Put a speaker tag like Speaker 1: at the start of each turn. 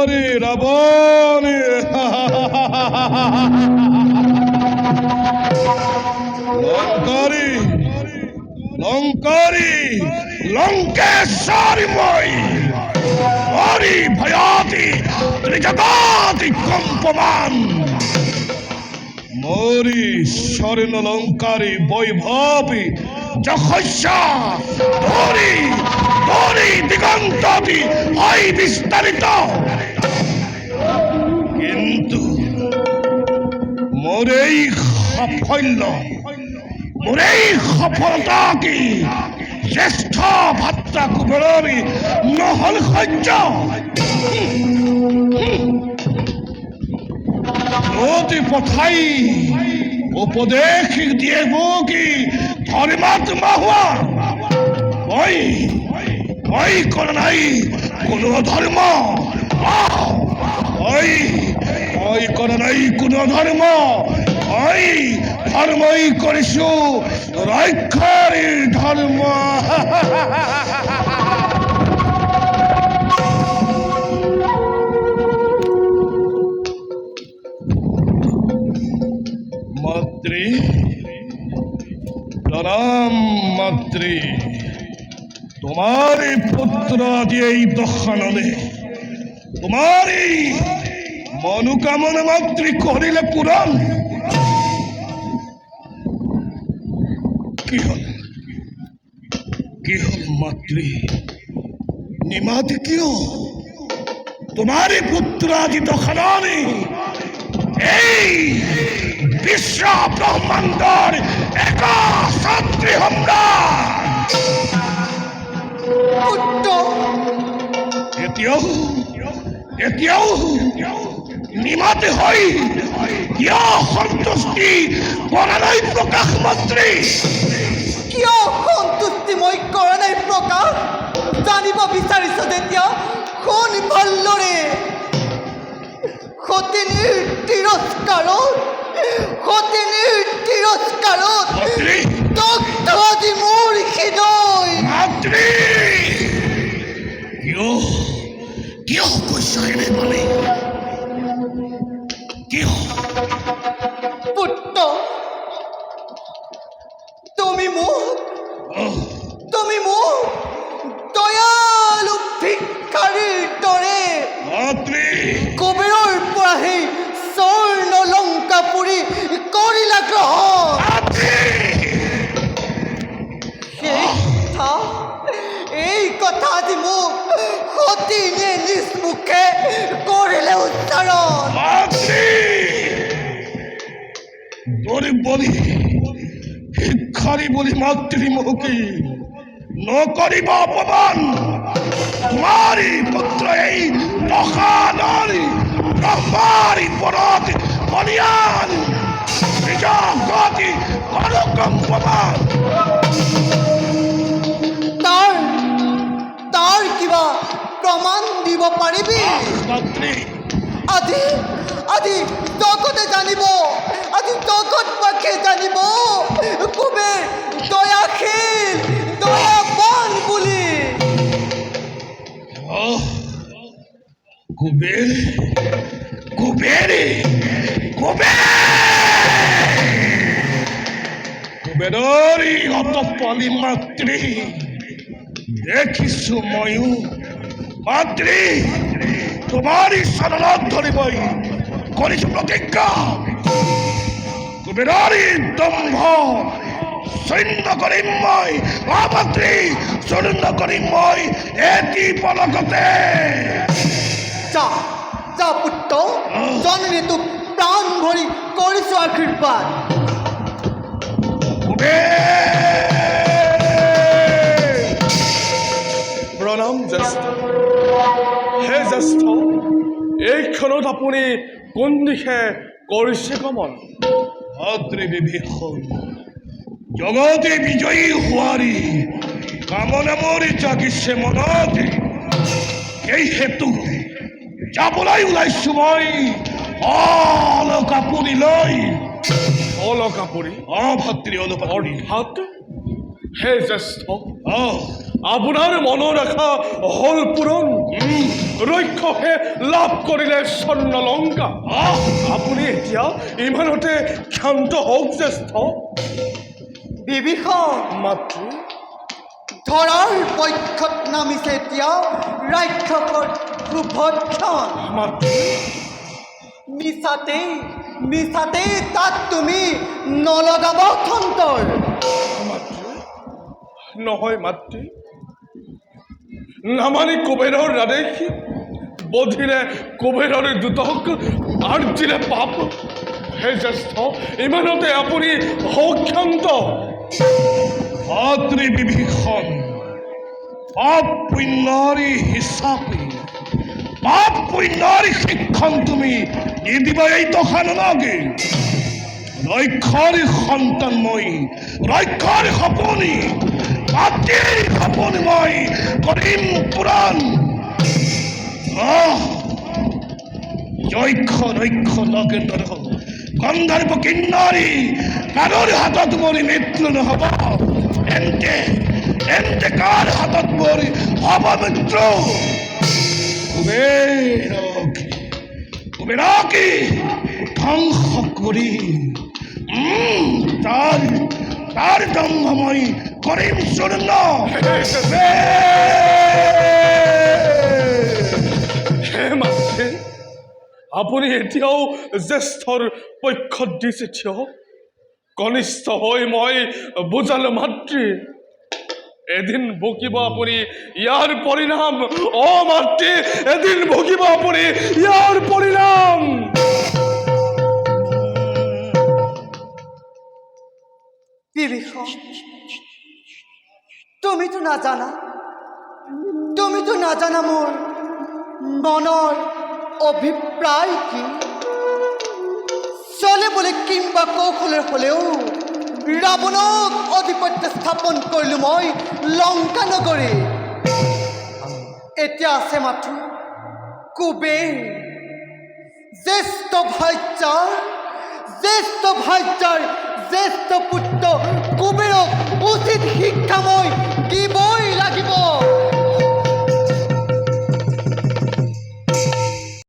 Speaker 1: লঙ্কারি রাবণী লঙ্কারি লঙ্কারি লঙ্কেশ্বরময় হরি ভয়াতি ত্রিজগতি কম্পমান মরি স্বর্ণ লঙ্কারি বৈভবী যক্ষস্যা ধরি ধরি দিগন্তটি হয় বিস্তারিত কিন্তু মোরেই সাফল্য মোরেই সফলতা কি জ্যেষ্ঠ ভাত্রা কুবেরী নহল সহ্য নদী পথাই উপদেশ দিয়ে কি ধর্মাত্মা হওয়া ওই ওই কোন নাই কোনো ধর্ম ওই ওই কোন নাই কোনো ধর্ম ওই ধর্মই করিছো রক্ষারি ধর্ম মাতৃ প্রণাম মাতৃ তোমার পুত্র আদি এই দশাননে তোমার মনোকামনা মাতৃ করিলে পূরণ কি হল মাতৃ নিমাতি কিয় তোমার পুত্র আদি দশাননে এই বিশ্ব ব্রহ্মাণ্ডর একা শান্তি সম্রাট এতিয়াও নিমাতে হৈ কিয় সন্তুষ্টি কৰা নাই প্ৰকাশ মাতৃ
Speaker 2: কিয় সন্তুষ্টি মই কৰা নাই প্ৰকাশ জানিব বিচাৰিছ তেতিয়া শুন ভালদৰে সতিনীৰ তিৰস্কাৰত দগ্ধ আজি মোৰ হৃদয়
Speaker 1: মাতৃ কিয় কৈছা এনে মানে কিয়
Speaker 2: পুত্ৰ তুমি মোক দয়ালু ভিক্ষাৰীৰ দৰে
Speaker 1: মাতৃ
Speaker 2: কুবেৰৰ পৰা সেই স্বৰ্ণ লংকা পুৰি কৰিলা গ্ৰহণ এই কথা আজি মোক সতিনীয়ে নিজ মুখে কৰিলে উচ্চাৰণ
Speaker 1: ভিক্ষাৰী বুলি মাতৃ মুখী নকৰিব অপমান তোমাৰি পুত্ৰ এই দশাননী ব্ৰহ্মাৰ ওপৰত বলিয়ান নিজৰ গতি অনুকম্পমান
Speaker 2: তাৰ কিবা প্ৰমাণ দিব পাৰিবি
Speaker 1: মাতৃ
Speaker 2: আজি জগতে জানিব আজি জগতবাসীয়ে জানিব কুবেৰ দয়াশীল দয়াবান বুলি
Speaker 1: কুবেৰৰি অতপলি মাতৃ দেখিছো ময়ো মাতৃ তোমাৰি চৰণত ধৰিবই কৰিছো প্ৰতিজ্ঞা কুবেৰৰি দম্ভ শূন্য কৰিম মই মাতৃ শূন্য কৰিম মই এটি পলকতে
Speaker 2: যা পুত্ৰ জননী তোক প্ৰাণ ভৰি কৰিছো আশীৰ্বাদ
Speaker 3: প্ৰণাম জ্যেষ্ঠ হে জ্যেষ্ঠ এই ক্ষণত আপুনি কোন দিশে কৰিছে গমন
Speaker 1: মাতৃ বিভীষণ জগতে বিজয়ী হোৱাৰী কামনা মৰি জাগিছে মনতে সেই হেতু যাবলৈ ওলাইছো মই অলকাপুৰী লৈ
Speaker 3: অলকাপুৰী
Speaker 1: ভাতৃ অলকাপুৰী
Speaker 3: অৰ্থাৎ হে জ্যেষ্ঠ আপোনাৰ মনৰ আশা হ'ল পূৰণ ৰক্ষকে লাভ কৰিলে স্বৰ্ণ লংকা আপুনি এতিয়া ইমানতে ক্ষান্ত হওক জ্যেষ্ঠ
Speaker 2: বিভীষণ
Speaker 3: মাতৃ
Speaker 2: ধৰাৰ পক্ষত নামিছে এতিয়া ৰাক্ষসৰ সুভক্ষণ
Speaker 3: মাতৃ
Speaker 2: মিছাতে তাত তুমি নলগাব খন্তৰ
Speaker 3: মাতৃ নহয় মাতৃ নামানি কুবেৰৰ আদেশ বধিলে কুবেৰৰ দুতক আৰ্জিলে পাপ হে জ্যেষ্ঠ ইমানতে আপুনি সক্ষান্ত
Speaker 1: ভাতৃ বিভীষণ পাপ পুণ্যৰি হিচাপে পাপ পুণ্যৰি শিক্ষণ তুমি নিদিবা এই দশাননকে ৰক্ষৰ সন্তান মই ৰক্ষৰ সপনি মাতৃৰ সপনি মই কৰিম পুৰাণ যক্ষ ৰক্ষ নগেন্দ্ৰ গন্ধৰ্ব কিন্নৰী কাৰোৰ হাতত মোৰ মৃত্যু নহ'ব এন্তে কাৰ হাতত মোৰ হ'ব মৃত্যু কুবেৰকে ধ্বংস কৰি তাৰ দম্ভ মই কৰিম চূৰ্ণ
Speaker 3: হে মাতৃ আপুনি এতিয়াও জ্যেষ্ঠৰ পক্ষত দিছে থিয় কনিষ্ঠ হৈ মই বুজালো মাতৃ এদিন ভুগিব আপুনি ইয়াৰ পৰিণাম মাতৃ এদিন ভুগিব আপুনি ইয়াৰ পৰিণাম
Speaker 2: বিভীষণ তুমিতো নাজানা মোৰ মনৰ অভিপ্ৰায় কি চলে বলে কিংবা কৌশলে হলেও ৰাৱণক আধিপত্য স্থাপন কৰিলোঁ মই লংকা নগৰী এতিয়া আছে মাথো কুবেৰ জ্যেষ্ঠ ভাৰ্যাৰ জ্যেষ্ঠ পুত্ৰ কুবেৰক উচিত শিক্ষা মই দিব